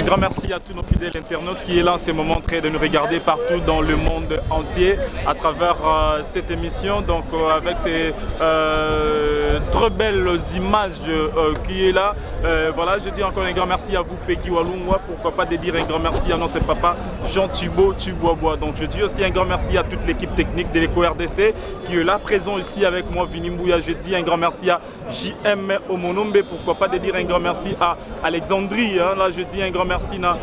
Un grand merci à tous nos fidèles internautes qui est là en ce moment en train de nous regarder partout dans le monde entier à travers cette émission. Donc avec ces très belles images qui est là. Voilà, je dis encore un grand merci à vous Peggy Walungwa. Pourquoi pas de dire un grand merci à notre papa Jean Thibault Tubois. Donc je dis aussi un grand merci à toute l'équipe technique de l'EcoRDC qui est là présent ici avec moi, Vinimbouya. Je dis un grand merci à JM Omonombe. Pourquoi pas de dire un grand merci à Alexandrie. Hein. Là je dis un grand merci à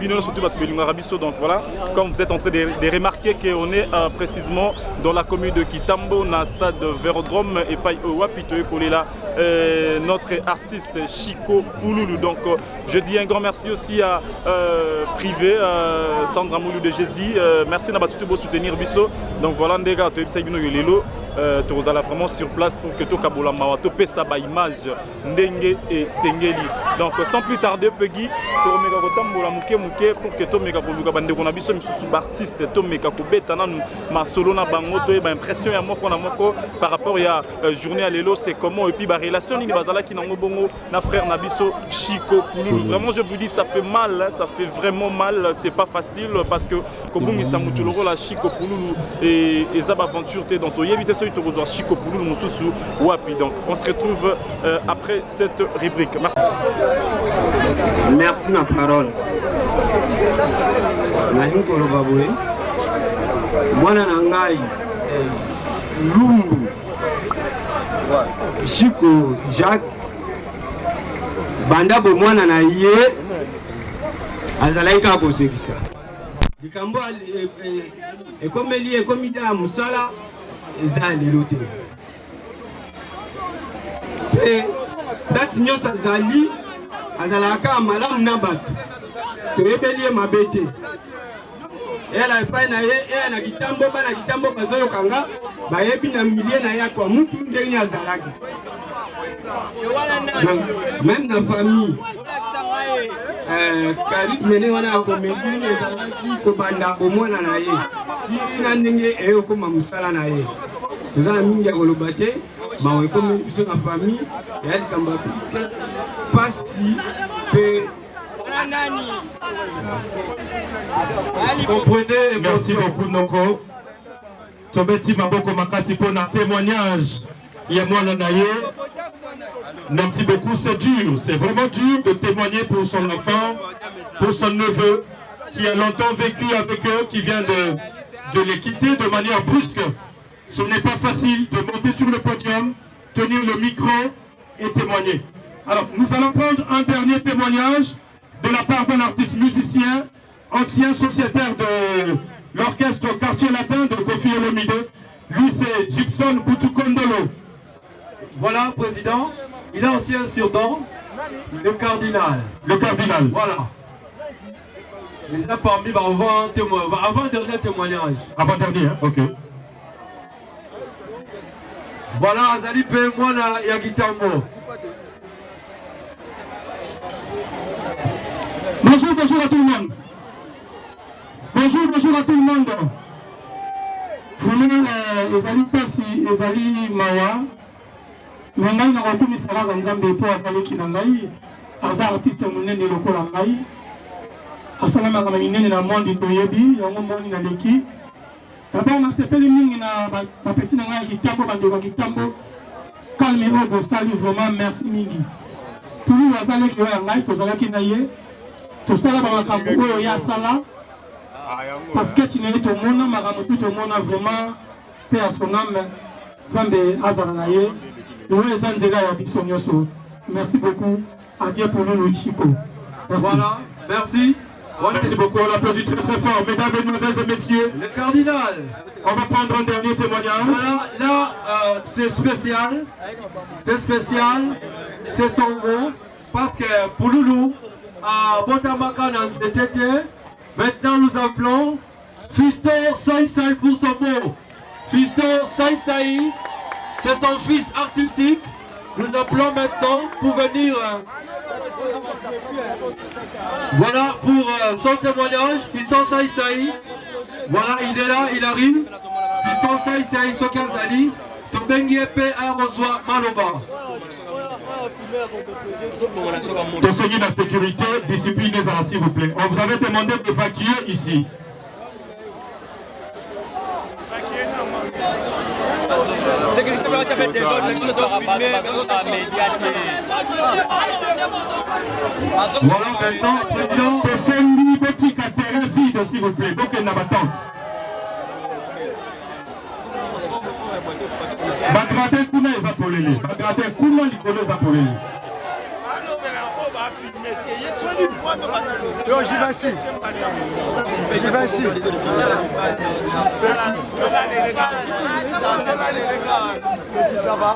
Bino surtout Rabisso. Donc voilà, comme vous êtes en train de remarquer qu'on est précisément dans la commune de Kitambo, dans le stade Vélodrome et pas Wapito et là notre artiste Chico Pouloulou. Donc je dis un grand merci aussi à Privé, Sandra Moulou de Jésus. Merci d'avoir tout beau soutenir Bisso. Donc voilà, les gars, tu es vraiment sur place pour que tu aies sa image Ndenge et Sengeli. Donc sans plus tarder, Peggy, pour que tu aies artiste, ma solo na bango, impression par rapport à journée à l'élo, c'est comment et puis la relation qui n'a frère Nabiso Chico Pouloulou. Vraiment, je vous dis, ça fait mal, ça fait vraiment mal, c'est pas facile parce que Kobungi Samutuloro, la Chico Pouloulou et Zab Aventure, dans ton éviter celui de Chico Pouloulou, Moussou, Wapi. Donc, on se retrouve après cette rubrique. Merci. Merci la parole. Nani Kolobaboué. Mwana Nangai Lumbu Chico Jacques Banda Bomwana na ye azalaika kosekisa likambo ekomeli ekomida ya musala eza lelo te pe dasi nyonso azali azalaka malamu na bato toyebeli ye mabe te ela epai na ye eya na kitambo bana kitambo bazoyokanga bayebi na milie na ye kwa mutu ndenge azalaki. Même la famille, charisme ne wana comédie ezalaki kobanda bomwana na ye ti na ndenge eyo koma musala na ye tozala mingi ya koloba te mawe comme biso na famille ya likamba puisque pasi pe comprenez. Merci beaucoup Noko Tobeti Maboko Makasi pour un témoignage. Il y a moi Nanaye. Merci beaucoup, c'est dur, c'est vraiment dur de témoigner pour son enfant, pour son neveu, qui a longtemps vécu avec eux, qui vient de les quitter de manière brusque. Ce n'est pas facile de monter sur le podium, tenir le micro et témoigner. Alors, nous allons prendre un dernier témoignage de la part d'un artiste musicien, ancien sociétaire de l'orchestre Quartier Latin de Kofi Olomide. Lui, c'est Gibson Boutoukondolo. Voilà, président. Il a aussi un surnom, le cardinal. Le cardinal. Voilà. Les a parmi avant dernier témoignage. Avant dernier, hein? Ok. Voilà, Azali Pemwana Yagitambo. Bonjour, bonjour à tout le monde. Bonjour, bonjour à tout le monde. Fumina Ezali Pasi, Ezali Mawa. Nangai na rotumi salaka nzambe po azaleki na ngai aza artiste monene lokola ngai asalama kama minene na monde toyebi yango moni na leki d'abord na sepeli mingi na ba petit na ngai kitambo bandeko kitambo calme au bostali vraiment merci mingi tulu azaleki ya ngai tozalaki na ye tosala ba makambo oyo ya sala parce que tineli to mona makambo tout mona vraiment paix à son âme Zambe azala na ye. Merci beaucoup. Adieu pour nous, Chico. Merci. Voilà, merci. Voilà. Merci beaucoup, on applaudit très très fort. Mesdames, mesdemoiselles et messieurs, le cardinal. On va prendre un dernier témoignage. Voilà, là, c'est spécial. C'est spécial. C'est son mot. Parce que pour Loulou, à Botamaka, dans cet été, maintenant nous appelons Fiston Saï Saï pour son mot. Fiston Saï Saï. C'est son fils artistique. Nous appelons maintenant pour venir. Voilà pour son témoignage. Fiston Saï Saï. Voilà, il est là, il arrive. Fiston Saï Saï Sokazali. Son bengi épée à Roswa Maloba. Tosongi la sécurité, discipline s'il vous plaît. On vous avait demandé d'évacuer ici. Voilà maintenant, président. Tosongi petit terrain vide s'il vous plaît. Donc il n'y a pas tente. Bagradin kuna ezapolele. Bagradin kuna likolo ezapolele. Yo, j'y vais ici. J'y vais ici. Petit, ça va.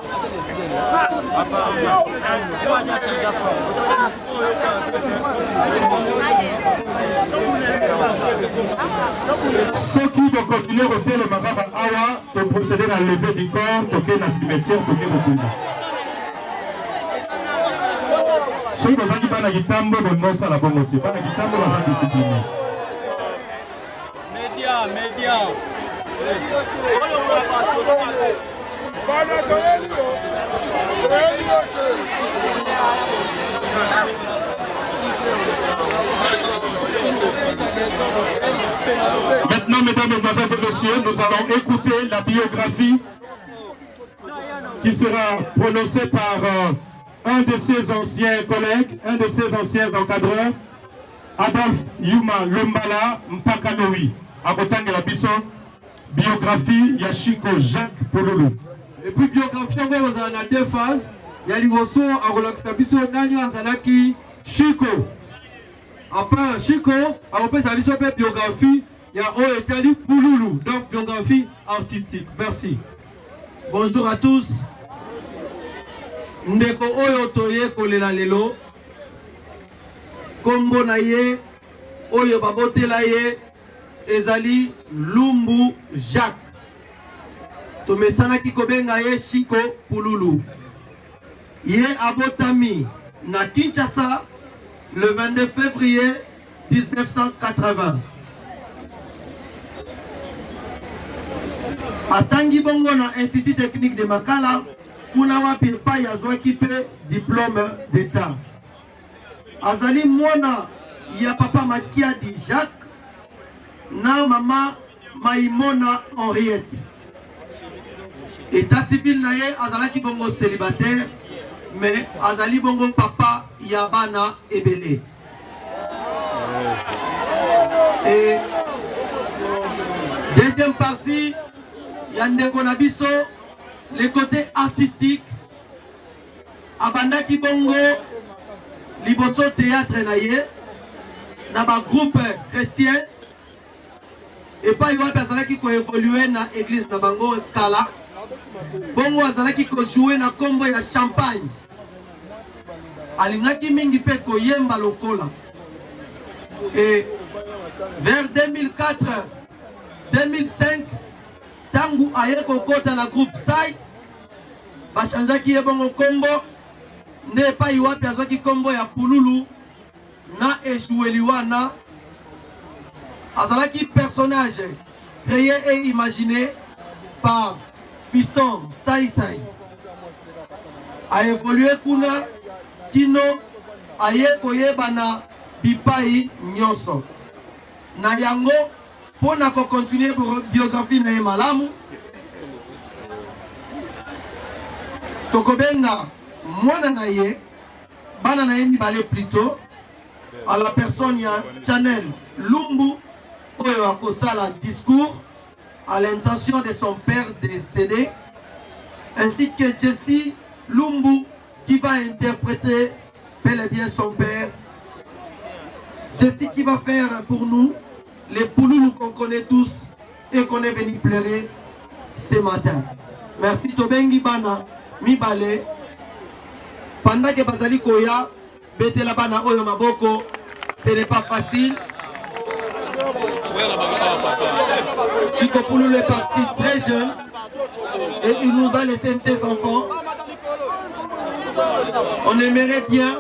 Ceux qui vont continuer au hôtel Mababa Awa pour procéder à la levée du corps, toquer dans le cimetière, toquer beaucoup. Ceux qui vont faire des tambours, ils vont faire la bonne moitié. Pas des tambours, ils vont faire discipliner. Média. Maintenant, mesdames, mesdemoiselles et messieurs, nous allons écouter la biographie qui sera prononcée par un de ses anciens collègues, un de ses anciens encadreurs, Adolphe Yuma Lombala Mpakanoui. À côté de la biographie, Yashiko Jacques Pololo. Et puis biographie, on a deux phases. Il y a l'Ivoso, à relaxer biso, Nani Anzalaki, Chico. Après Chico, à repasser la biographie, il y a Oetali Pouloulou, donc biographie artistique. Merci. Bonjour à tous. Ndeko oyo toye kolela lelo. Kombo na ye, oyo babotela ye, ezali Lumbu Jacques. Tomesana ki kobenga ye Chico Pouloulou. Ye abotami na Kinshasa le 22 février 1980. Atangi bongo na Institut technique de Makala, kuna wapi pa yazwaki pe diplôme d'état. Azali mwana ya papa Makiadi Jacques na mama Maïmona Henriette. État civil na ye azalaki bongo célibataire, mais azali bongo papa Yabana Ebele. Et deuxième partie, Yande Konabiso, le côté artistique, Abandaki bongo, Liboso théâtre naye, naba groupe chrétien, et pas y a personne qui a évolué dans l'église de Bango Kala. Bongo azalaki ko jouer na kombo ya champagne. Alingaki mingi pe ko yemba lokola. Et vers 2004, 2005, tangu aye ko kota na groupe Sai, bachanjaki ye bongo kombo, ne pa iwapi azaki kombo ya Pouloulou na ejoueliwana. Azalaki personnage créé et imaginé par Fiston Sai Sai. A évolué kuna kino aye koyeba na bipai nyonso. Na yango pona ko continuer biographie na malamu. Tokobenga mwana na ye bana na ye mibale plutôt à la personne ya Chanel Lumbu oyo akosala discours à l'intention de son père décédé, ainsi que Jessie Lumbu qui va interpréter bel et bien son père. Jessie qui va faire pour nous les Pouloulous qu'on connaît tous et qu'on est venu pleurer ce matin. Merci Tobengi Bana Mibale. Pendant que Bazali Koya, Betela Bana Oyo Maboko, ce n'est pas facile. Chico Pouloulou est parti très jeune et il nous a laissé ses enfants. On aimerait bien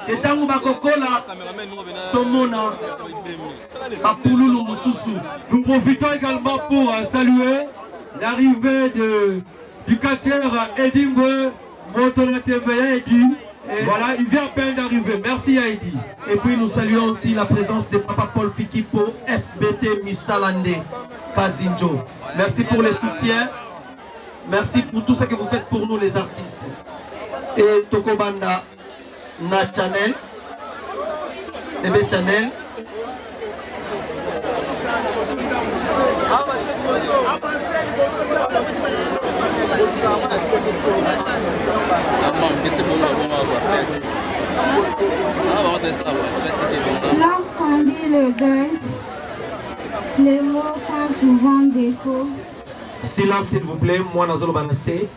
que Tangu Bakokola Tomona à Pouloulou Moussousou. Nous profitons également pour saluer l'arrivée du quatuor Edingwe Motola TV Haïti. Voilà, il vient à peine d'arriver. Merci Haïti. Et puis nous saluons aussi la présence de Papa Paul Fikipo, FBT Misalande Kazinjo. Merci pour les soutiens. Merci pour tout ce que vous faites pour nous les artistes. Et Tokobanda na channel. Ebe channel. Lorsqu'on dit le deuil, les mots font souvent défaut. Silence s'il vous plaît, moi Nazolo Banassé.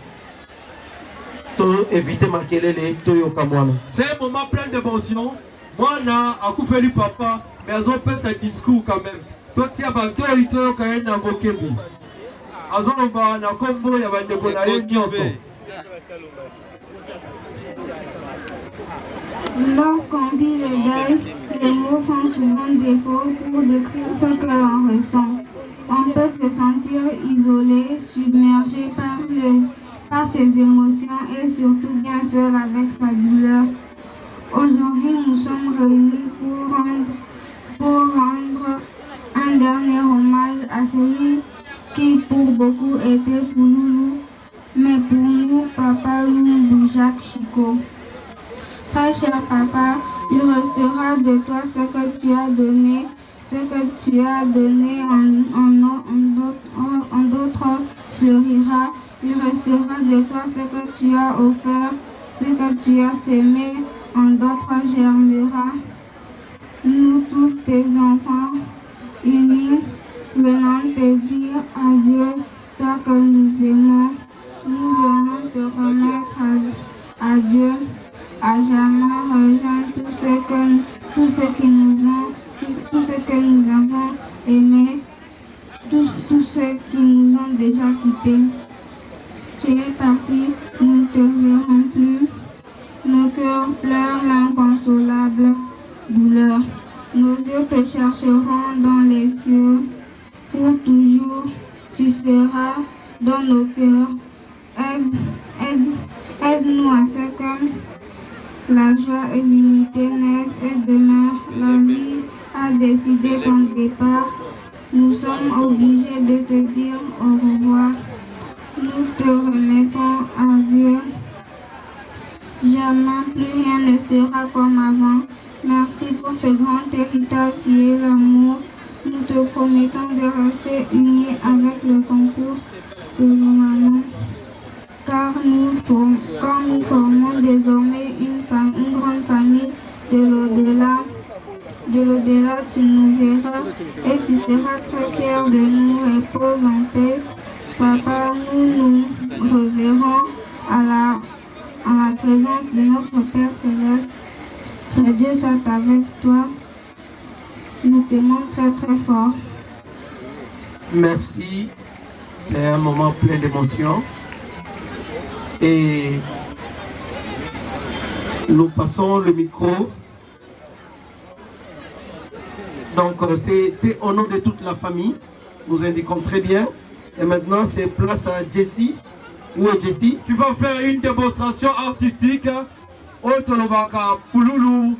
Évitez ma kelele, Toyo Kamwana. C'est un moment plein d'émotions. Moi, à Koufeli Papa, mais elles ont fait ce discours quand même. Toi, tu as battu et tu as gagné dans vos kébis. Elles ont fait un combo, il y avait des bonnes. Lorsqu'on vit le deuil, les mots font souvent défaut pour décrire ce que l'on ressent. On peut se sentir isolé, submergé par ses émotions et surtout bien seul avec sa douleur. Aujourd'hui, nous sommes réunis pour rendre un dernier hommage à celui qui pour beaucoup était Pouloulou, mais pour nous, Papa Loulou Jacques Chico. Très cher papa, il restera de toi ce que tu as donné, en d'autres fleurira. Il restera de toi ce que tu as offert, ce que tu as sémé, en d'autres germera. Nous tous tes enfants, unis, venons te dire adieu, toi que nous aimons. Nous venons te remettre à Dieu. À jamais rejoindre tout ce que nous avons aimé, tous ceux qui nous ont déjà quittés. Tu es parti, nous ne te verrons plus. Nos cœurs pleurent l'inconsolable douleur. Nos yeux te chercheront dans les cieux. Pour toujours, tu seras dans nos cœurs. Aide-nous à ce que la joie est limitée, naisse et demeure. La vie a décidé ton départ. Nous sommes obligés de te dire au revoir. Nous te remettons à Dieu. Jamais plus rien ne sera comme avant. Merci pour ce grand héritage qui est l'amour. Nous te promettons de rester unis avec le concours de nos mamans. Car nous formons désormais une grande famille de l'au-delà. De l'au-delà, tu nous verras et tu seras très fier de nous. Repose en paix. Papa, nous reverrons à la présence de notre Père Céleste. Que Dieu soit avec toi. Nous t'aimons très très fort. Merci. C'est un moment plein d'émotions. Et nous passons le micro. Donc c'était au nom de toute la famille. Nous indiquons très bien. Et maintenant c'est place à Jessie. Où est Jessie? Tu vas faire une démonstration artistique. Otolobaka Pouloulou.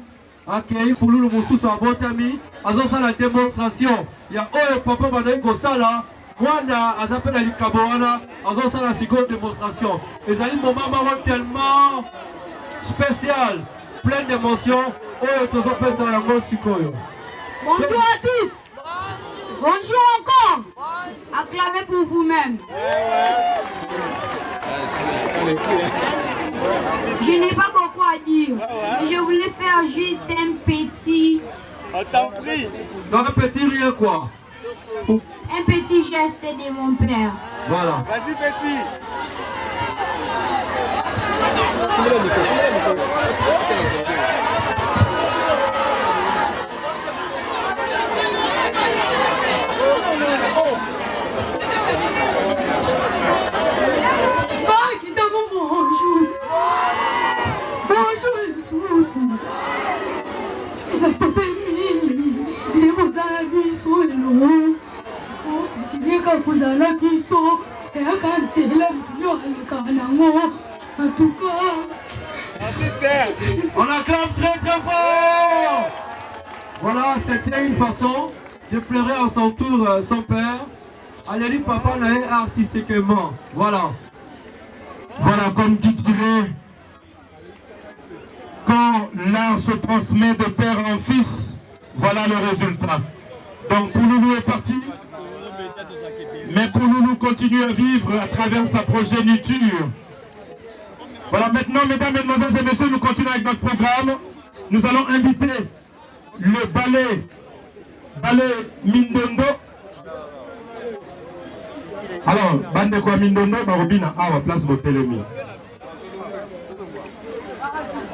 Ok, Pouloulou Moussou à Botami. Alors ça la démonstration. Il y a Papa Manaïko Sala. Wanda azapena likaboana azo ça la seconde démonstration. Les amis moment tellement spécial, plein d'émotions. Bonjour à tous. Bonjour encore. Acclamez pour vous-même. Je n'ai pas beaucoup à dire, mais je voulais faire juste un petit... On t'en prie. Non, un petit rien quoi. Un petit geste de mon père. Voilà. Vas-y petit. En tout cas, on acclame très très fort. Voilà, c'était une façon de pleurer à son tour son père. Allez, papa n'a pas artistiquement. Voilà. Voilà, comme tu dirais, quand l'art se transmet de père en fils, voilà le résultat. Donc Pouloulou est parti, mais Pouloulou continue à vivre à travers sa progéniture. Voilà, maintenant, mesdames, mesdemoiselles et messieurs, nous continuons avec notre programme. Nous allons inviter le ballet Mindondo. Alors, bande quoi Mindondo, Barobina, Awa, place Botelemi.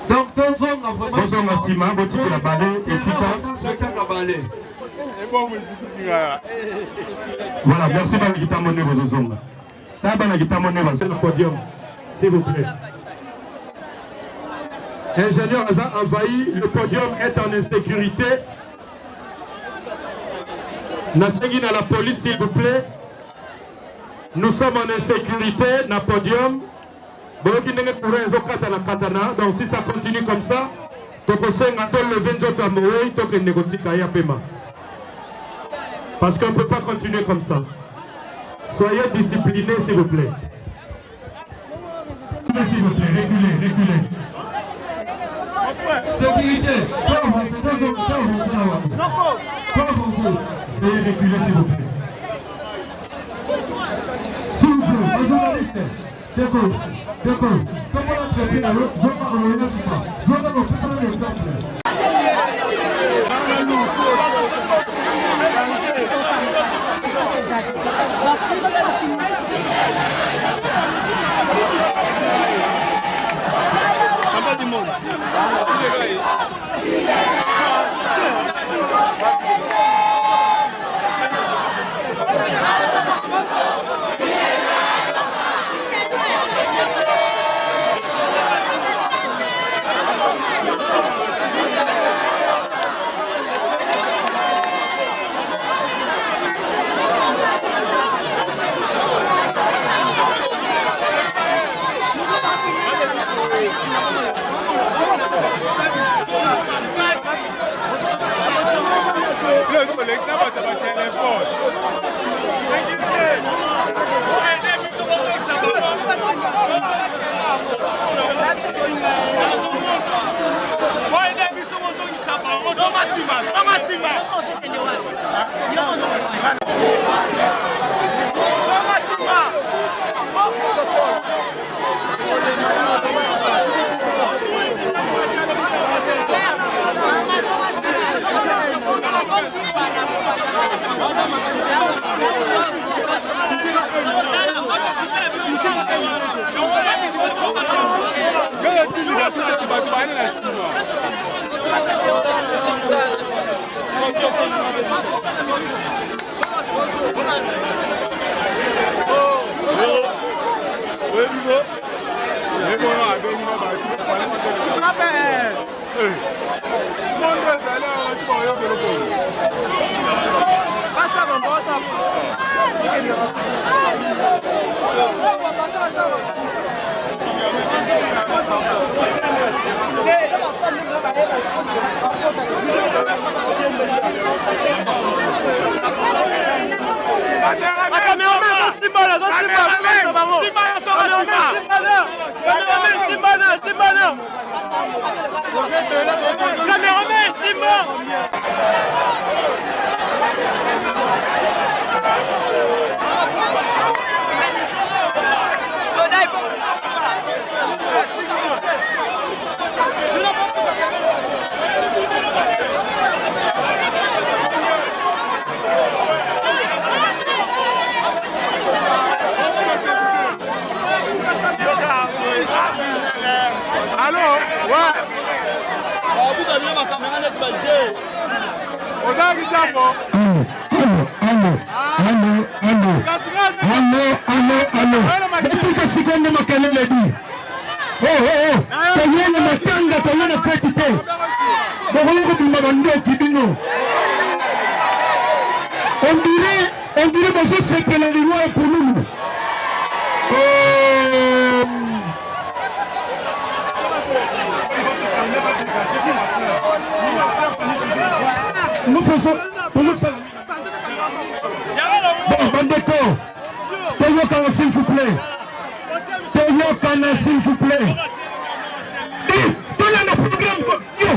Donc, Tonzon a vraiment... Bonjour, Mastima, Botiki la ballet, et Sika. Spectacle à ballet. Voilà, merci Banagita Moné, vos hommes. Banagita Moné, c'est le podium, s'il vous plaît. Ingénieur Aza envahi, le podium est en insécurité. Nasengi à la police, s'il vous plaît. Nous sommes en insécurité, na podium. Donc si ça continue comme ça, parce qu'on ne peut pas continuer comme ça. Soyez disciplinés, s'il vous plaît. S'il vous plaît, reculez, reculez. Sécurité, veuillez reculer, s'il vous plaît. S'il vous plaît, les journalistes, d'accord. Comment est-ce que c'est alors? Je ne sais pas. Je vais vous présenter un exemple. On dirait que c'est que la loi est pour nous. nous faisons... Bon, Bandeko, Toyokana s'il vous plaît. Toyokana s'il vous plaît. Donnez le programme. Yo,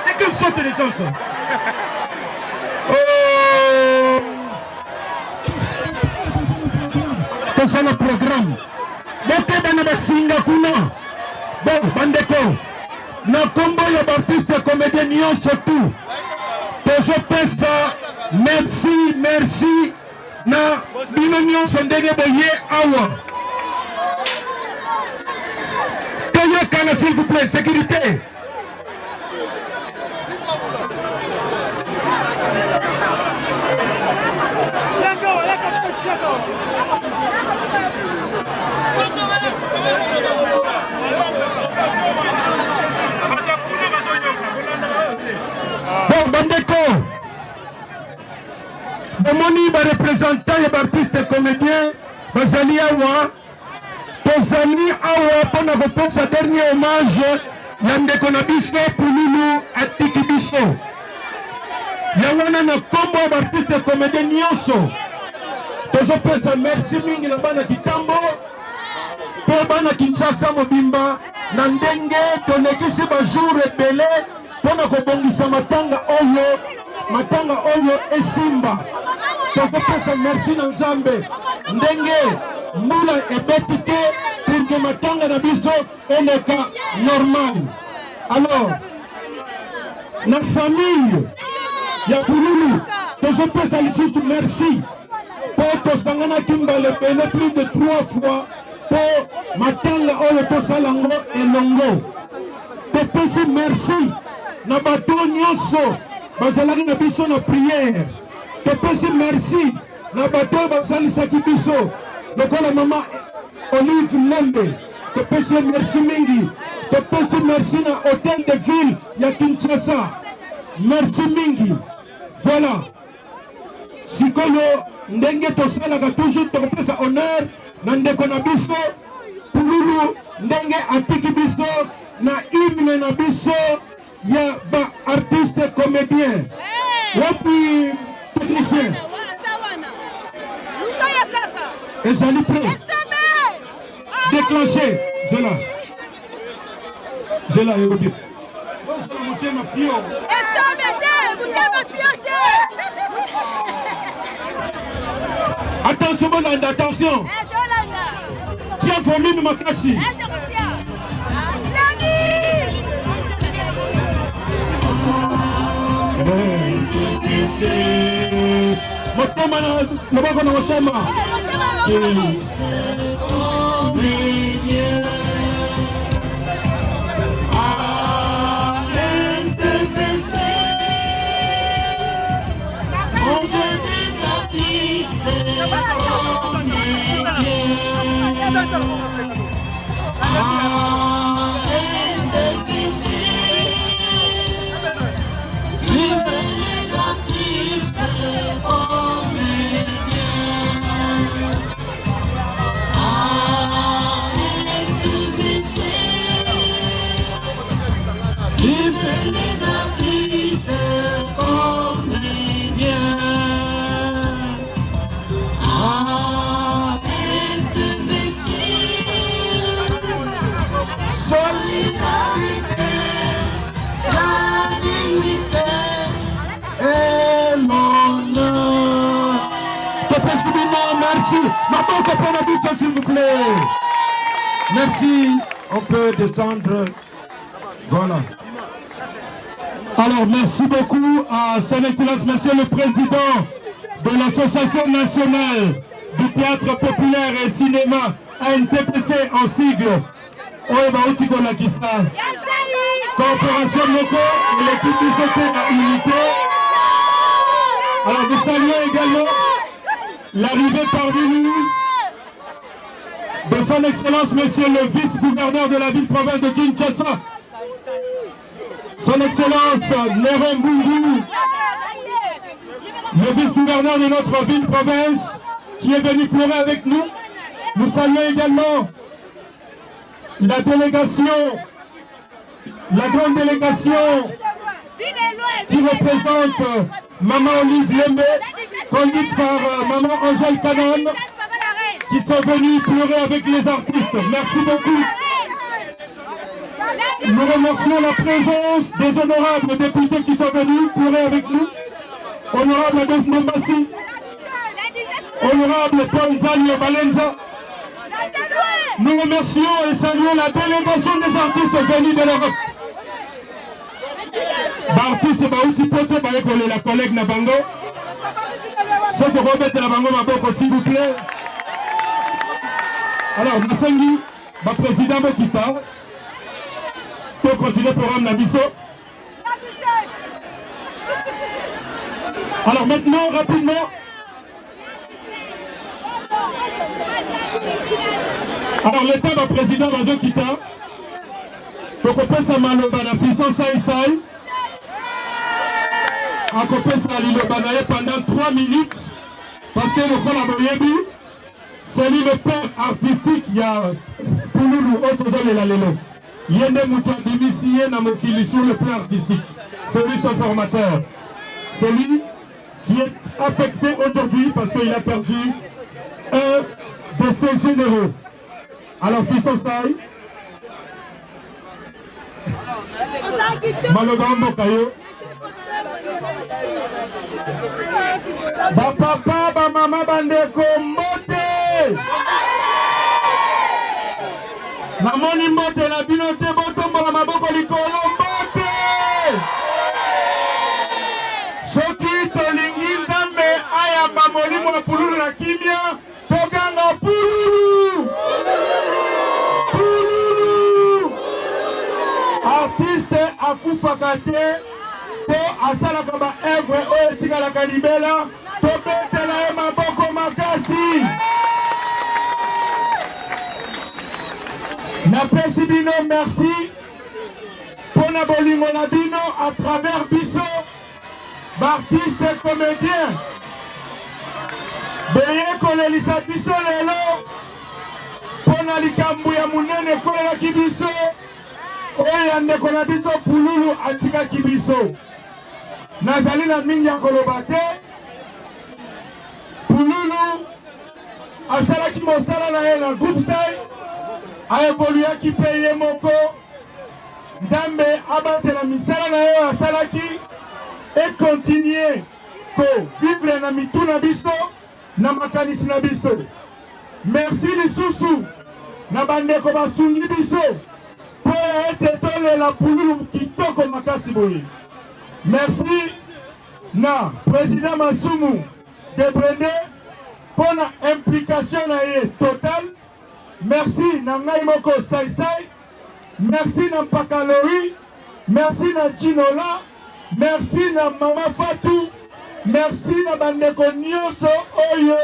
c'est qu'une sorte de gens ça. C'est le programme. Boke bana basinga kuna. Bon, Bandeko. Na combo ya artiste comédien nyon surtout. Je pense merci. Na bino nyon sondege boye awa. Toyokana s'il vous plaît, sécurité. Bon, Bandeko, Bomoni va représentant et artiste et comédien, Bazali Awa, Tozali Awa, pour nous répondre sa dernier hommage, Yandeko Nabiso, Pouloulou, Atiki Biso. Yawana na combo artiste et comédien Nyonso. Tozo pesa merci mingi na bana Kitambo, pour bana Kinshasa Mobimba, Nandenge, tonekisi ba jour ebele, pona kobongisa matanga oyo esimba. Tozopesa merci na Nzambe ndenge mbula ebeti te pour que matanga na biso eleka normal. Alors la famille ya Pouloulou tozopesa lisusu merci pour tosangana kimbale pene plus de 3 fois pour matanga oyo tosalango elongo. Topesi merci na bato nyonso bazalaki na biso na prière. Topesi merci na bato basalisaki biso lokola mama Olive Lembe. Topesi merci mingi. Topesi merci na hôtel de ville ya Kinshasa. Merci mingi. Voilà. Sikoyo ndenge tosalaka toujours topesa honneur na ndeko na biso Pouloulou ndenge atiki biso na hymne na biso ya ba artiste comédien. Wapi technicien? Ezali prêt? Déclenché. Zela yodi. Attention, Bolanda, attention. Tiens, volume makasi. Motema na maboko na motema. Merci, s'il vous plaît. Merci, on peut descendre. Voilà. Alors, merci beaucoup à son Excellence, Monsieur le Président de l'Association nationale du théâtre populaire et cinéma, ANTPC en sigle. Oeba Otiko Lakisa. Coopération Moko et l'équipe du sauté à unité. Alors, nous saluons également l'arrivée parmi nous de son Excellence, Monsieur le vice-gouverneur de la ville-province de Kinshasa, son Excellence Néron Bungu, le vice-gouverneur de notre ville-province, qui est venu pleurer avec nous. Nous saluons également la délégation, la grande délégation qui représente Maman Olive Lembe, conduite par Maman Angèle Canan, qui sont venus pleurer avec les artistes. Merci beaucoup. Nous remercions la présence des honorables députés qui sont venus pleurer avec nous. Honorable Adolphe Mombassi, honorable Paul Zalio Balenza. Nous remercions et saluons la délégation des artistes venus de l'Europe. L'artiste Baouti Poto, la collègue Nabango. Ceux qui remettent la Bango Maboko, s'il vous plaît. Alors, Nassengi, ma président Mokita, pour continuer le programme Nabiso. Alors maintenant, rapidement. Alors l'état ma président Bazokita, pour qu'on puisse maloba la fiston Saïsaï, à qu'on puisse aller pendant 3 minutes, parce que le Kolaboyebi, c'est lui le père artistique, il y a pour nous autres hommes et la lélo. Il y a des moutons d'initiés dans mon kili sur le plan artistique. C'est lui son formateur. C'est lui qui est affecté aujourd'hui parce qu'il a perdu un de ses généraux. Alors, Fiston Saï, Malobambo Kayo, ba papa, ba maman, bandeko, mbote! Namoni mbote la binote, botombo la maboko likolo, mbote! Soki tolingi nzambe ayamba molimo na pululu na kimia, tokanga pululu! Pululu! Artiste akufaka te, po asalaka ba evre oyo etikalaka libela, tobetela ye maboko makasi! Napesi bino merci pour na bolingo na bino à travers biso artiste et comédien beye kolelisa biso lelo pour na likambo ya munene kolelaki biso oyo ya ndeko na biso pululu atikaki biso nazali na mingi ya koloba te pululu asalaki mosala na ye na groupe sai a évolué qui paye moko Nzambe abatela misala na yo asalaki et continuer ko vivre na mituna biso na makanisi na biso. Merci lisusu na bandeko basungi biso po ete tolela pululu kitoko makasi boye. Merci na président Masumu de Brende pour la implication na ye totale. Merci Nangai Moko Saïsaï, merci na Pakalori, merci na Ginola, merci na Mama Fatou, merci na Bandeko Nyoso Oyo,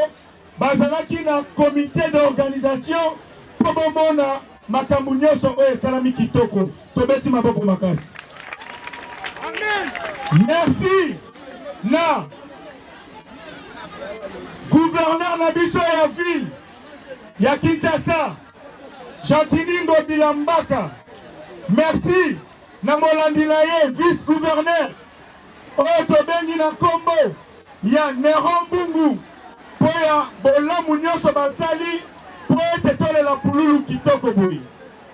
bazalaki na comité d'organisation, pour na makambu Nyoso Oyo Salami Kitoko, tobeti maboko makasi. Merci na gouverneur na biso ya ville. Ya Kinshasa, Jantiningo Bilambaka. Merci na molandi na ye vice-gouverneur oyo tobengi na kombo ya Neron Bungu po ya bolamu nyonso basali po ete tolela pululu kitoko boye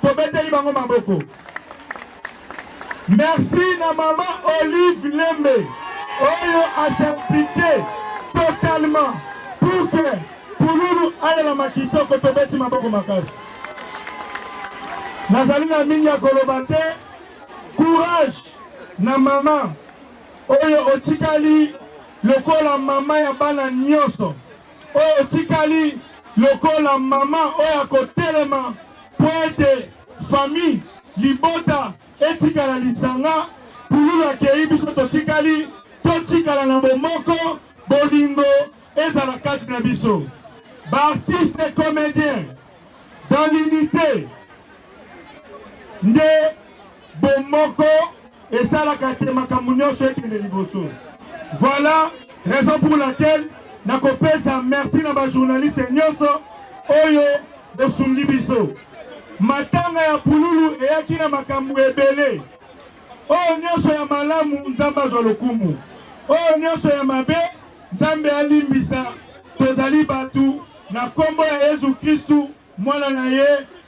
tobeteli bango maboko. Merci na mama Olive Lembe oyo a s'impliqué totalement pour que pululu alela makitoko tobeti maboko makasi. Nazali na mingi ya koloba te. Courage na mama oyo otikali lokola mama ya bana nyonso oyo otikali lokola mama oyo akotelema po ete famille libota etikala lisanga pululu akei biso totikala na bomoko bolingo ezala kati na biso. Artiste et comédien dans l'unité nde bomoko et ça la kate makamunyo ekende liboso. Voilà raison pour laquelle na kopesa merci na ba journaliste nyonso oyo bosungi biso. Matanga ya pululu eyaki na makambu ebele oyo nyonso ya malamu nzambe azwa lokumu oyo nyonso ya mabe nzambe alimbisa tozali batu na kombo ya Yesu Kristu mwana na ye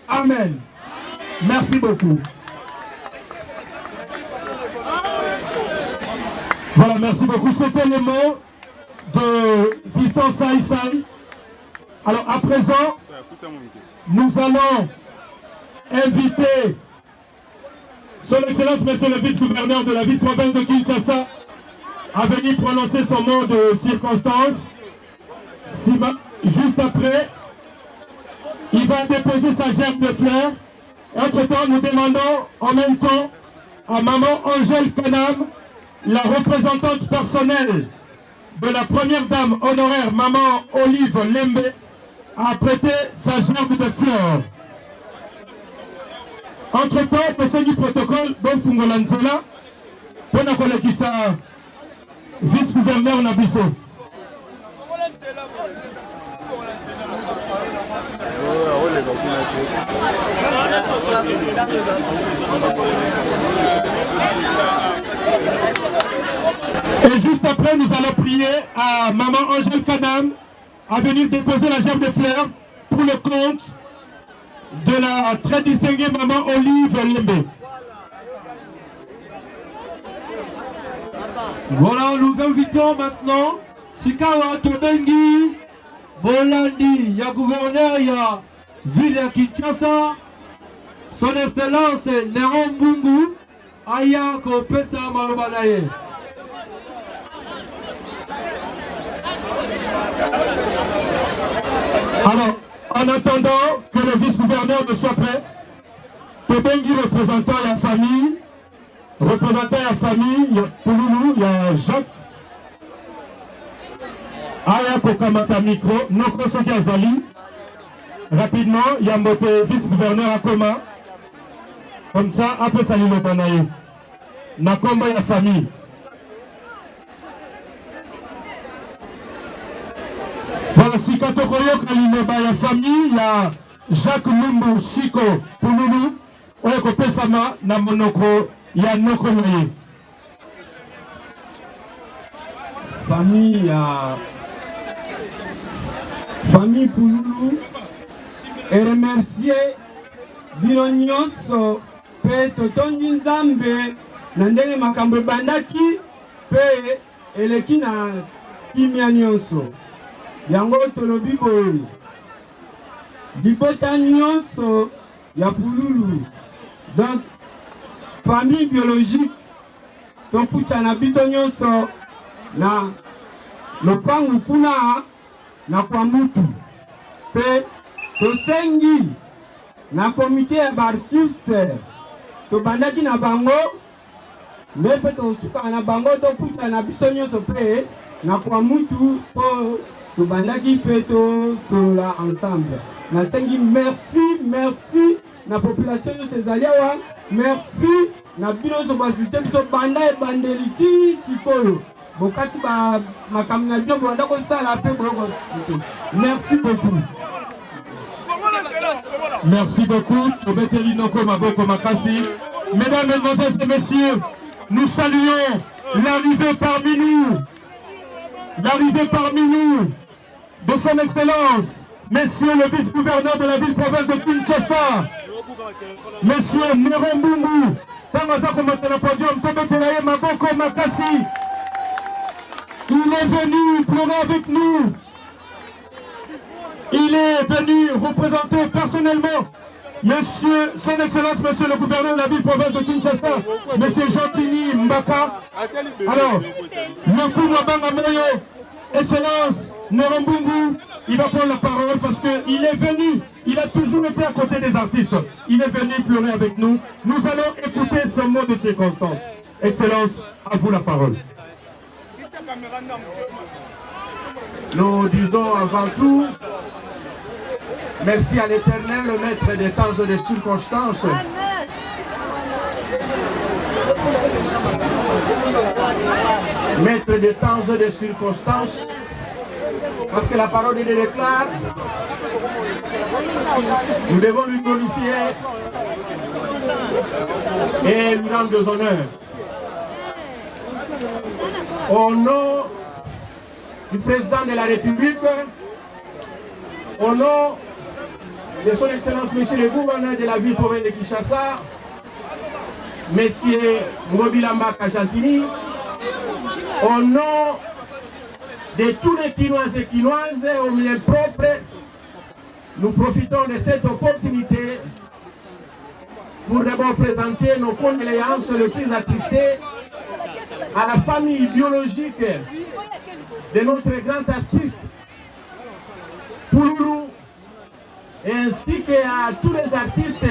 amen. Merci beaucoup. Voilà, merci beaucoup. C'était le mot de Fiston Saïsaï. Alors à présent, nous allons inviter Son Excellence Monsieur le vice-gouverneur de la ville-province de Kinshasa à venir prononcer son mot de circonstance. Juste après, il va déposer sa gerbe de fleurs. Entre-temps, nous demandons en même temps à Maman Angèle Kanam, la représentante personnelle de la première dame honoraire, Maman Olive Lembe, à prêter sa gerbe de fleurs. Entre-temps, pour du protocole, Don Fungolanzela, pour la vice-gouverneur Nabiso. Et juste après, nous allons prier à Maman Angèle Kanam à venir déposer la gerbe de fleurs pour le compte de la très distinguée Maman Olive Lembe. Voilà, nous invitons maintenant Sikawa Tobengi Bolandi, ya gouverneur ya ville ya Kinshasa, son excellence Néron Mbungu, aya kopesa maloba na ye. Alors, en attendant que le vice-gouverneur ne soit prêt, Tobengi représentant la famille, il y a Pouloulou, il y a Jacques, Aya Kokamata Micro, Noko Soki Azali, rapidement, il y a Moté, vice-gouverneur à Koma, comme ça, après Salino Banaye, Nakomba, il y a famille. Voilà, si Katokoyo Kalinoba, il y a famille, il y a Jacques Lumbu, Chiko, Pouloulou, Oyeko Pesama, Namonoko, il y a Noko Noye. Famille Pouloulou, et remercier bino nyonso pe totondi nzambe na ndenge makambo bandaki pe eleki na kimia nyonso yango tolobi boye libota nyonso ya Pouloulou. Donc famille biologique tokutana biso nyonso na lopangu kuna na kwa mutu pe tosengi na komite ya baartiste tobandaki na bango mepe tosuka na bango tokuta na biso nyonso pe na kwa mutu po tobandaki pe tosolola ensemble. Nasengi merci na population nyonso ezali awa, merci na bino nyonso basiste biso banda ebandeli ti sikoyo bokati ba makambo na bino banda kosala pe boyoko. Merci beaucoup. Merci beaucoup. Mesdames, Mesdemoiselles et Messieurs, nous saluons l'arrivée parmi nous de son Excellence, Monsieur le vice-gouverneur de la ville-province de Kinshasa, Monsieur Néron Mbungu. Il est venu pleurer avec nous. Il est venu représenter personnellement Monsieur, son Excellence, Monsieur le gouverneur de la ville-province de Kinshasa, Monsieur Jantini Mbaka. Alors, Monsieur Nwabanga Moyo, Excellence Néron Mbungu, il va prendre la parole parce qu'il est venu, il a toujours été à côté des artistes. Il est venu pleurer avec nous. Nous allons écouter son mot de circonstance. Excellence, à vous la parole. Nous disons avant tout merci à l'Éternel, le maître des temps et des circonstances. Maître des temps et des circonstances, parce que la parole il déclare, nous devons lui glorifier et lui rendre des honneurs. au nom du président de la République, au nom de son Excellence, Monsieur le gouverneur de la ville province de Kinshasa, Monsieur Ngobilamba Kajantini, au nom de tous les Kinoises et Kinoises au milieu propre, nous profitons de cette opportunité pour d'abord présenter nos condoléances les plus attristées à la famille biologique de notre grand artiste Pouloulou, ainsi qu'à tous les artistes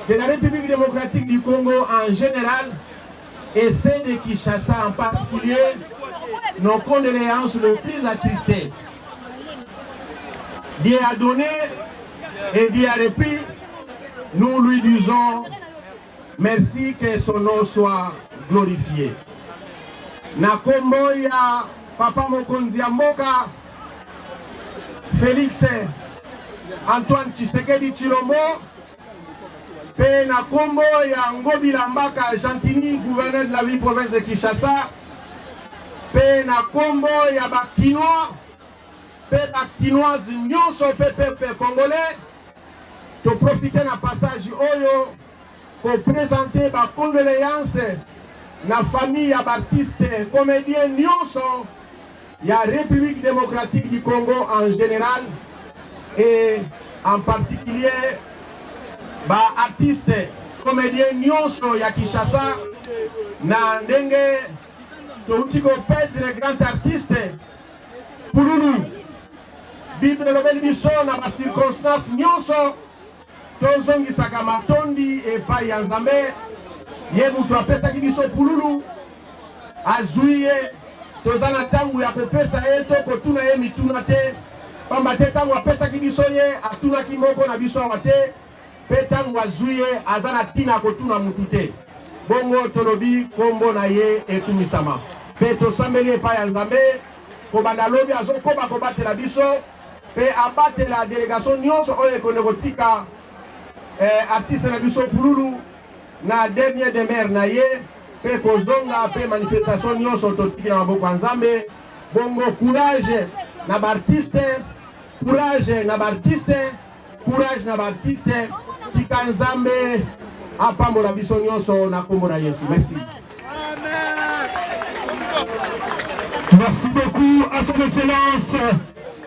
de la République démocratique du Congo en général et ceux de Kinshasa en particulier, nos condoléances les plus attristées. Dieu a donné et Dieu a repris. Nous lui disons merci, que son nom soit glorifié. Nakombo ya Papa Mokonzi ya Mboka Félix Antoine Tshisekedi Tshilombo, pe Nakombo ya Ngobilamba Kajantini, gouverneur de la ville province de Kinshasa, pe Nakombo ya Bakinois, pe Bakinoise nyonso pe peuple congolais, to profiter na passage oyo pour présenter ba condoléances na famille ya artiste comédien nyonso ya République démocratique du Congo en général et en particulier ba artiste comédien nyonso ya Kinshasa na ndenge touti ko perdre grand artiste Pouloulou. Bible lobeli biso na ba circonstances nyonso tozongisaka matondi epai ya Nzambe. Ye mutu apesaki biso Pouloulou azwi ye, toza na ntango ya kopesa ye to kotuna ye mituna te, pamba te ntango apesaki biso ye atunaki moko na biso awa te, mpe ntango azwi ye aza na ntina kotuna mutu te. Bongo tolobi kombo na ye ekumisama, mpe tosambeli epai ya Nzambe kobanda lobi azokoba kobatela biso, mpe abatela délégation nyonso oyo ekone kotika artiste na biso Pouloulou na dernier demeure na ye, pe kozonga pe manifestation nyonso totiki na maboko ya Nzambe. Bongo courage na baartiste, courage na baartiste, courage na baartiste, tika Nzambe apambola biso nyonso na kombo na Yesu. Merci. Merci beaucoup à son excellence,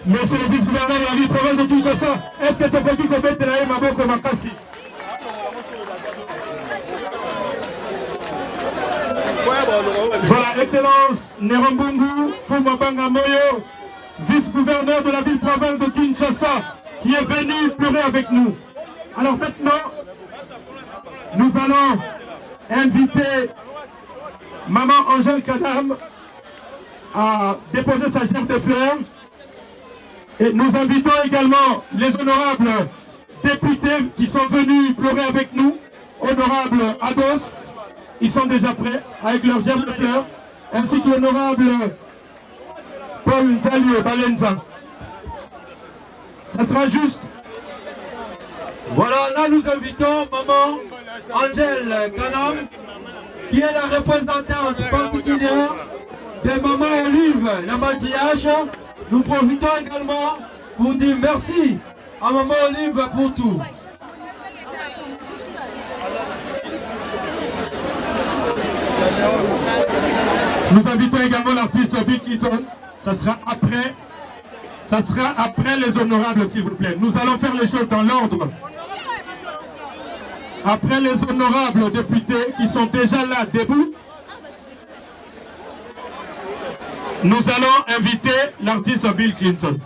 monsieur le vice-gouverneur de la ville province de Kinshasa. Est-ce que tu peux dire que tu as Maboko Makasi? Voilà, excellence Nerambungu Fumabanga Moyo, vice-gouverneur de la ville province de Kinshasa, qui est venu pleurer avec nous. Alors maintenant, nous allons inviter Maman Angèle Kadam à déposer sa gerbe de fleurs. Et nous invitons également les honorables députés qui sont venus pleurer avec nous. Honorable Ados, ils sont déjà prêts avec leurs gerbes de fleurs, ainsi que l'honorable Paul Nzalio Balenza. Ça sera juste. Voilà, là nous invitons Maman Angèle Kanam, qui est la représentante particulière de Maman Olive, le maquillage. Nous profitons également pour dire merci à Maman Olive pour tout. Nous invitons également l'artiste Bill Clinton. Ça sera après les honorables, s'il vous plaît. Nous allons faire les choses dans l'ordre. Après les honorables députés qui sont déjà là, debout, nous allons inviter l'artiste Bill Clinton.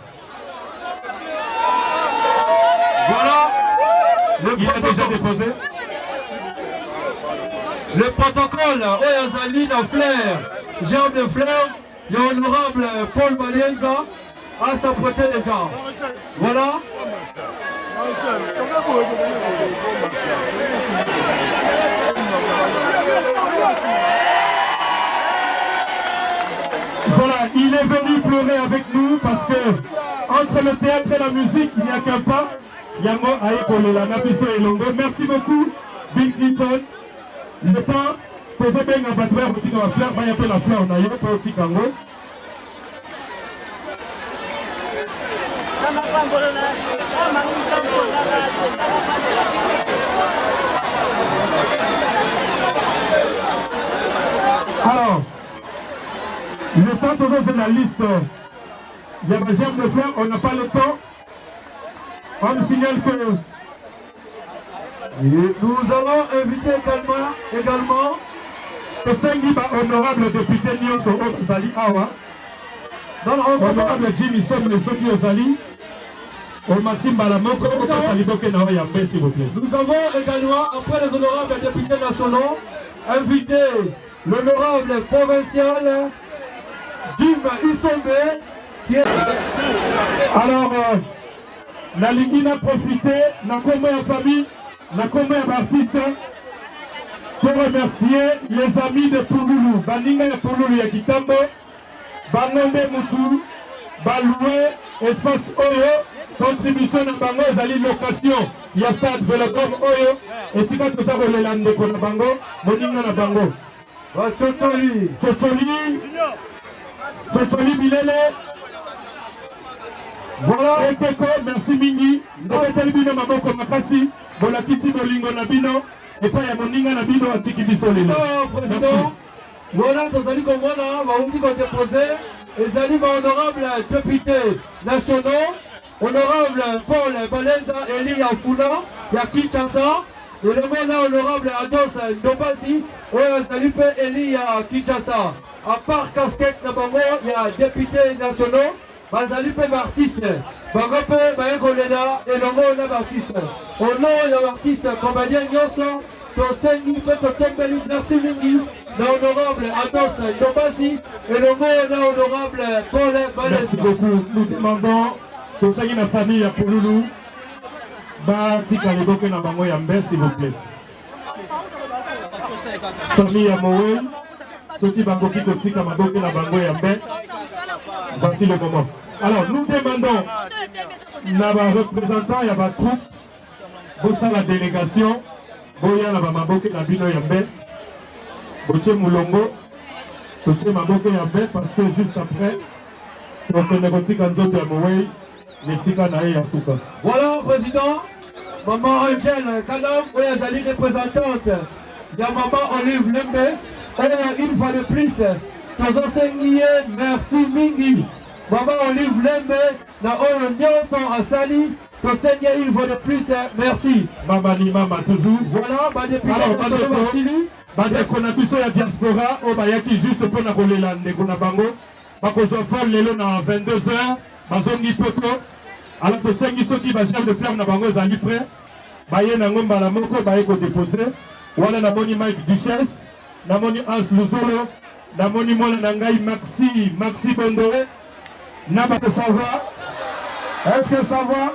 Voilà. Il a déjà déposé. Le protocole, Oyazali, la fleur, gerbe de fleurs, l'honorable Paul Balenza a s'apprêter les armes. Voilà. Voilà, il est venu pleurer avec nous parce que entre le théâtre et la musique, il n'y a qu'un pas. Yango Aekolela, Nabiso et Longo. Merci beaucoup, Bill Clinton. Le temps Tozo benga batouer otika ba fleur, baya pe la fleur na yo po otika ngo. Alors, le temps toujours c'est la liste. Il y a des germes de fleurs, on n'a pas le temps. On me signale que nous allons inviter également le 5 honorable député Nyonso Ozali Awa. Honorable Jimmy Somme le Soki Ozali. Nous avons également, après les honorables députés nationaux, invité l'honorable provincial Jim Isombe qui est... Alors, la Ligue a profité, n'a combien de famille, n'a combien d'artistes pour remercier les amis de Pouloulou. Baninga et Pouloulou Yakitambo, Bangonde Moutou, Baloué, Espace Oyo, contribution à Bango, Zali location, ya stade Velocom Oyo, et si quand nous avons les landes pour le Bango, Moninga na Bango. Tchotcholi, Bilele. Voilà, Ekeko, merci Mingi. Nobeteli bino maboko makasi, bolakiti bolingo na bino, et pas ya Moninga na bino atiki bisolila. Président, voilà, Tozali Komona, va aussi déposer, et Zali honorable député nationaux, honorable Paul Valenza Eli Afuna, Yaki Kinshasa, et le mona honorable Ados Ndobasi, Zalipe Eli Kinshasa. À part casquette na bango, il y a députés nationaux, Zalipe artiste, Bangope, Bayekolela, et le mona artiste. Au nom de l'artiste, Combadien Nyonso, Tosengi, Petotembeli, merci Mingi, l'honorable Ados Ndobasi, et le mona honorable Paul Valenza. Merci beaucoup. Nous demandons que ça y est la famille à Pouloulou. Tika Liboke na bango ya Mbel, s'il vous plaît. Famille à Moé, ceux qui vont tika Maboke na bango ya Mbel. Voici le moment. Alors, nous demandons na représentant ya ba troupe, bossa la délégation, boya na ba Maboke na bino ya Mbel. Boche Moulongo, boche Maboke ya Mbel parce que juste après, donc on est tika nzoto ya Moé. Voilà, président, maman Angèle Kadam, Oyazali représentante, il y a maman Olive Lembe, une fois de plus, nos enseignants, merci Mingi, maman Olive Lembe, na Oyo Nyonso Asali, t'enseignez une fois de plus, merci. Maman Mama toujours. Voilà, ma député, on a plus la diaspora, on va y juste pour la Rolélande, on a bango, parce qu'on s'en lelo na 22h. Bazongi poto, alors que ceux qui va chef de faire na bango zali prêt, baye na ngomba la moko baye ko déposer, wala na moni Mike Duchesse, na moni Hans Luzolo, na moni mola na ngai Maxi Bondore, na ba ça va? Est-ce que ça va?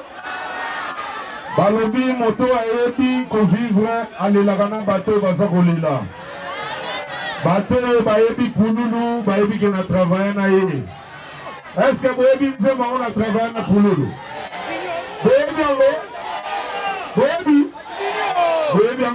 Balobi moto ayebi ko vivre alelaka na bato baza kolela. Bato bayebi Pouloulou, bayebi ke na travailler na ye. Est-ce que vous avez dit que on a travaillé pour nous? Vous avez bien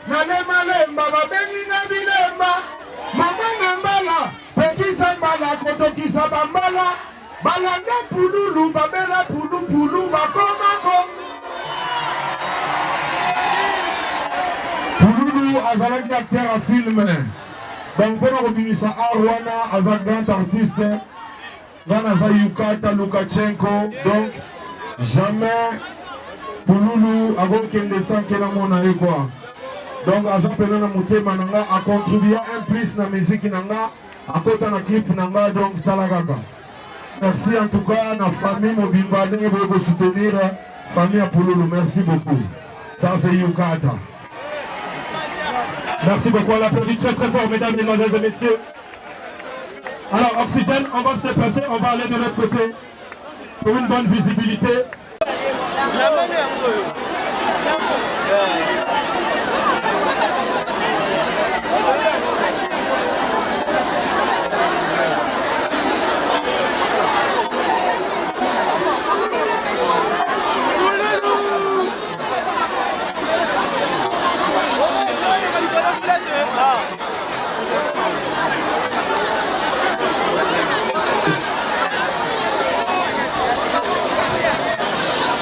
Nalema babengi na bilemba mama na mbala pekisa mbala kotokisa bambala balanda Pouloulou babela Poulou bakomako Pouloulou azalaki acteur à film donc mpona kobimisa art wana aza grand artiste wana aza Yukata Lukashenko donc jamais Pouloulou akokende sans kena mona ye quoi. Donc, Azapena Moutema Nanga a contribué un plus na musique Nanga, à côté na clip Nanga, donc Talagaga. Merci en tout cas à la famille Mobimba pour soutenir la famille à Pouloulou. Merci beaucoup. Ça, c'est Yukata. Merci beaucoup. On l'applaudit très très fort, mesdames, mesdemoiselles et messieurs. Alors, Oxygène, on va se déplacer, on va aller de l'autre côté pour une bonne visibilité.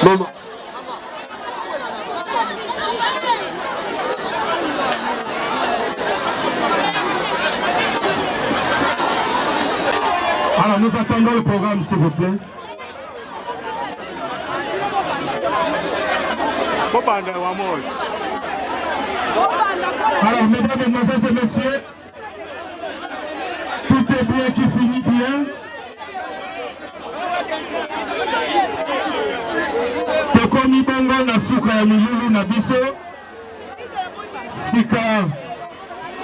Maman. Alors nous attendons le programme s'il vous plaît. Alors mesdames, mesdemoiselles et messieurs, tout est bien qui finit bien. Tokomi bongo na suka ya milulu na biso sika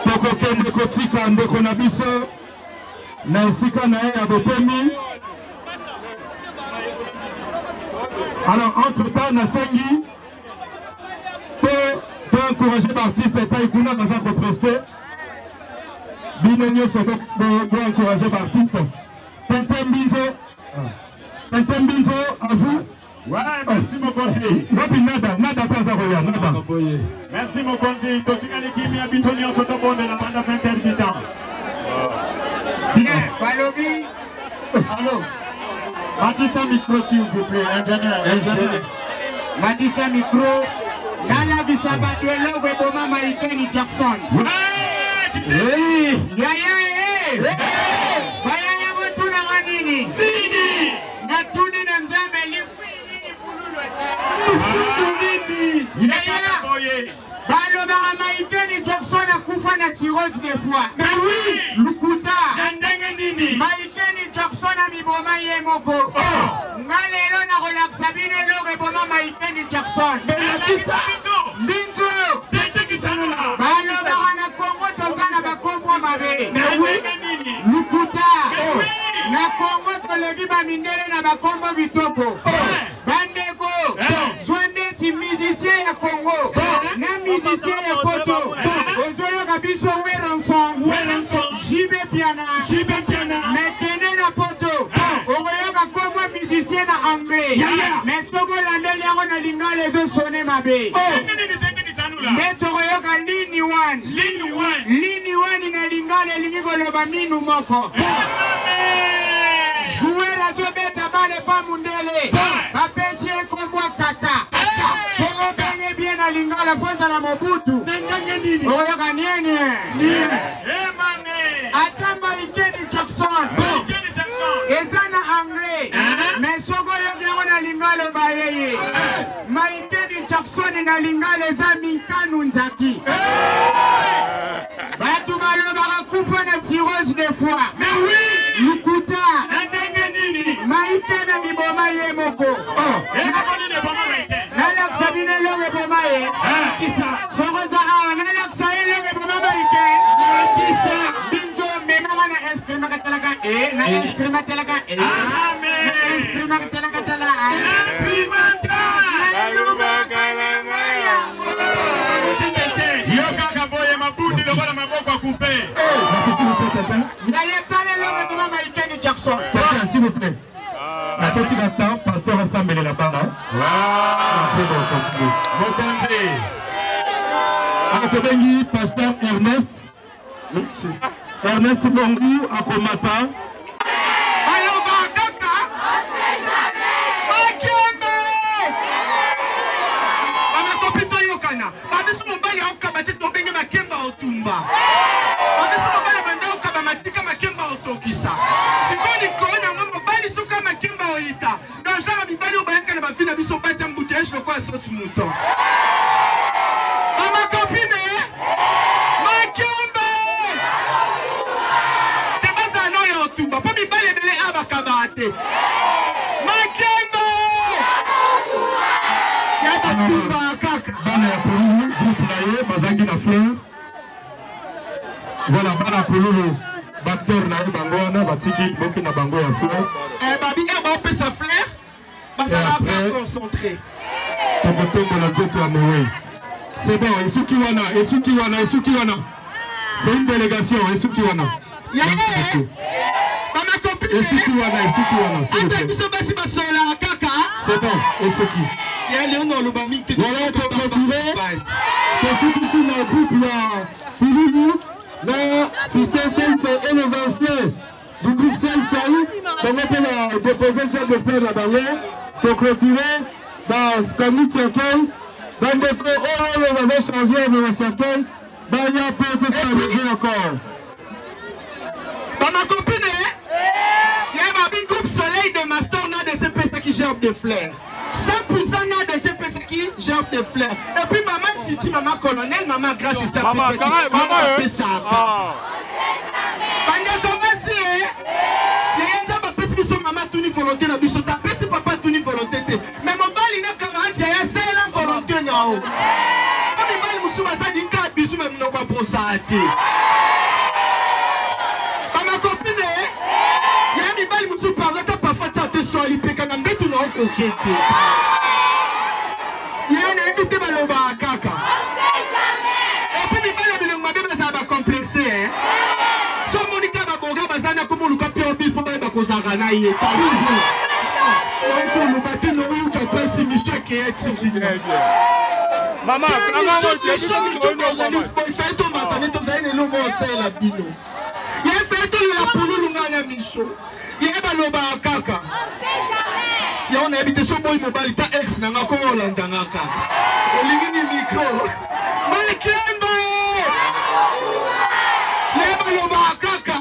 tokokende kotika ndeko na biso na esika na ye ya bopemi. Alors entre-temps nasengi to encourager l'artiste epai kuna baza kopreste bino nyonso bo encourager l'artiste. Tente Mbinzo, à vous. Ouais, merci mon conti. Nada pas à Roya, nada. Merci mon conti. Totikali kimi habitoni en tout monde la bande 20 heures du temps. Bien, Balobi. Allô. Matissa micro s'il vous plaît, ingénieur. Matissa micro. Nala di Sabaduelo Weboma Maïkeni Jackson. Hey. Yaya. Bayanya watu na wanini. Natuni na nzame lifini pululu asa. Balo na Maïkeni Jackson a kufa na cirrhose des foies. Mais oui. Lukuta. Maïkeni Jackson a miboma ye moko. Ngalelo na relaxa bine lo reboma Maïkeni Jackson. Binzo. Balo na Congo tozana ba Congo mabe. Lukuta. Na Congo tolegi ba mindele na ba Congo vitoko. Bandeko. Zwende ti musicien ya Congo. Na musicien ya Poto. Ozolo kabiso Weranson. Jibe piana. Metene na Poto. Oyoka Congo musicien na anglais. Mais soko landeli yango na lingala ezo sonne mabe. Neto oyoka Lini one na lingala elingi koloba minu moko. Jouer à Zobeta bale pa mundele. Bapesi ekombwa kaka. Pour gagner bien à lingala fonza na Mobutu. Oyoka nieni. Atamba Maïkeni Jackson. Ezana anglais. Mais soko yoka na lingala bayeye. Maïkeni Jackson na lingala eza minkanu nzaki. Batu baloba kufa na cirrhose des foies. Mais oui. Lukuta. Maïkena miboma ye moko. Nalaksa bine loge boma ye. Sokoza nalaksa ye loge boma Maïkena. Binzo memama na inscrima katalaka na inscrima talaka na inscrima katalaka tala. Yoga kaboye mabundi lobola maboko coupé. Maïkeni Jackson. S'il vous plaît. La petite attend, pasteur ensemble est là-bas. Après, on continue. Mon country. Atobengi, pasteur Ernest. Ernest Bongu, à Komata. Alors, Kaka. Makembe. Mama kopito yokana. Babisu mobali akabati tobengi makemba otumba. Babisu mobali banda okabamatika makemba otokisa. Sikoni kona mama bali suka makemba oita. Dans genre mibali obayaka na bafina biso basi ambouteillage loko asoti mouton. Mama copine. Makembe. Tebasa no yo otumba. Po mibali bele abakabate. Makembe. Ya tatumba kaka. Bana ya Pululu, groupe naye, bazangi na fleur. Voilà, bana Pululu, batteur naye bango wana, batiki boki na bango ya fleur. Babi, on peut sa fleur. Parce qu'elle a pas concentré. C'est bon, Esukiwana. C'est une délégation, Esukiwana. C'est bon, Esuki. Voilà, pour continuer, ici dans le groupe, il y a Pouloulou, Fiston Sense et les anciens du groupe Sense. Donc on peut déposer le chef de frère là-bas, pour clôturer dans le comité cercueil. Dans le décor, on va changer dans le cercueil. Il y a peu de ça encore. Ma copine, il y a un groupe Soleil de Master de CPC qui gère des fleurs. 100% de CPC qui gère des fleurs. Et puis maman Titi, maman colonel, maman grâce et ça. Maman, ça. Pendant commencer, il y a un peu de maman tout ni volonté na biso tapé si papa tout ni volonté. Mais mon bal il n'a qu'à mentir, il y a c'est la volonté non. Quand il bal musuba ça dit quatre bisous même non quoi pour ça. Ma copine, il y a un bal musuba parfois ça te soit lipé quand on met tout non coquette. Il y a un invité baloba kaka. Et puis il bal bilong ma bébé ça va complexer hein. Comme on a pu en bis pour pas qu'on s'arrête il est pas on nous battait nous où qu'à pas si monsieur qui est si maman il fait tout maintenant tout ça il nous c'est la bino il fait tout la pour nous ngaya micho il est baloba kaka il on habite sur boy mobile ta ex na ngako olanda ngaka olingini micro malikembo il est baloba kaka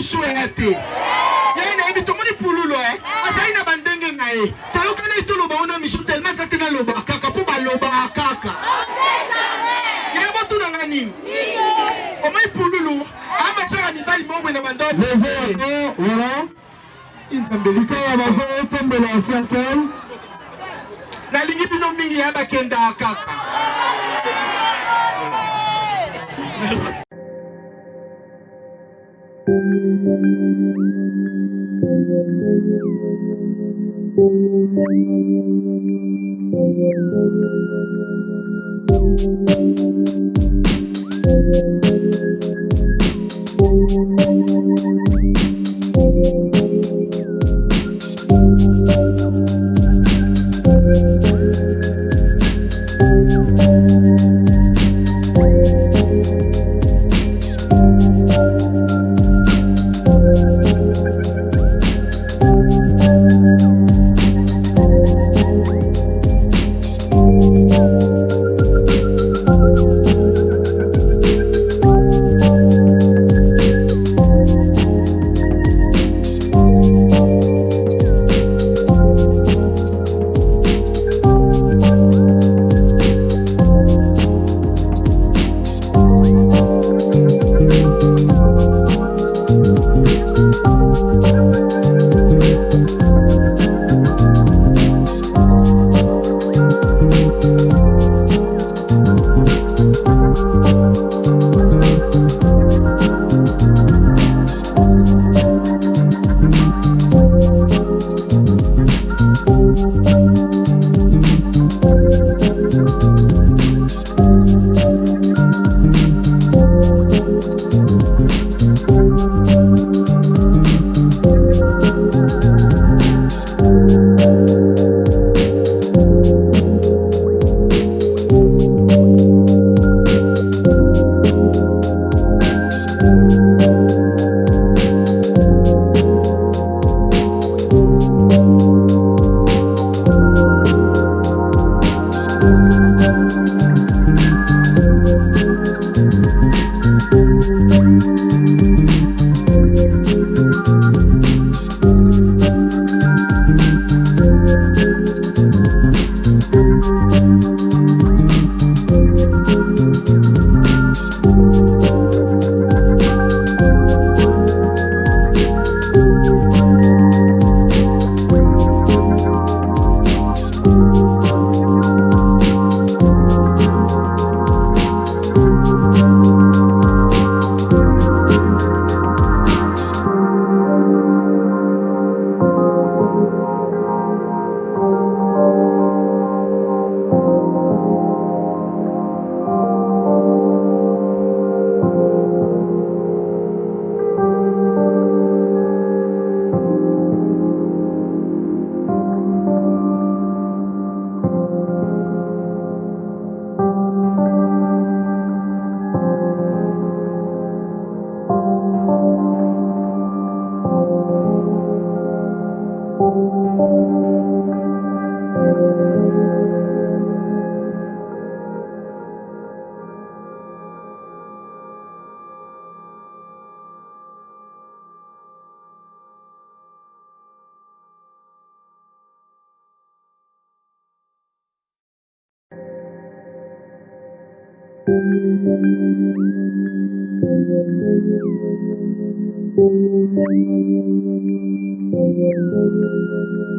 souhaité. Il y a une émission pour l'eau. Il y a une bandenge nae. Tu as aucun état le baona mission tellement ça te na loba kaka pour ba loba kaka. Il y a beaucoup d'anganim. Au moins pour l'eau. Ah mais ça ni bali mo na mando. Les autres voilà. Si quand on va tomber dans cercle. Na lingi bino mingi ya bakenda kaka. Merci. Thank you.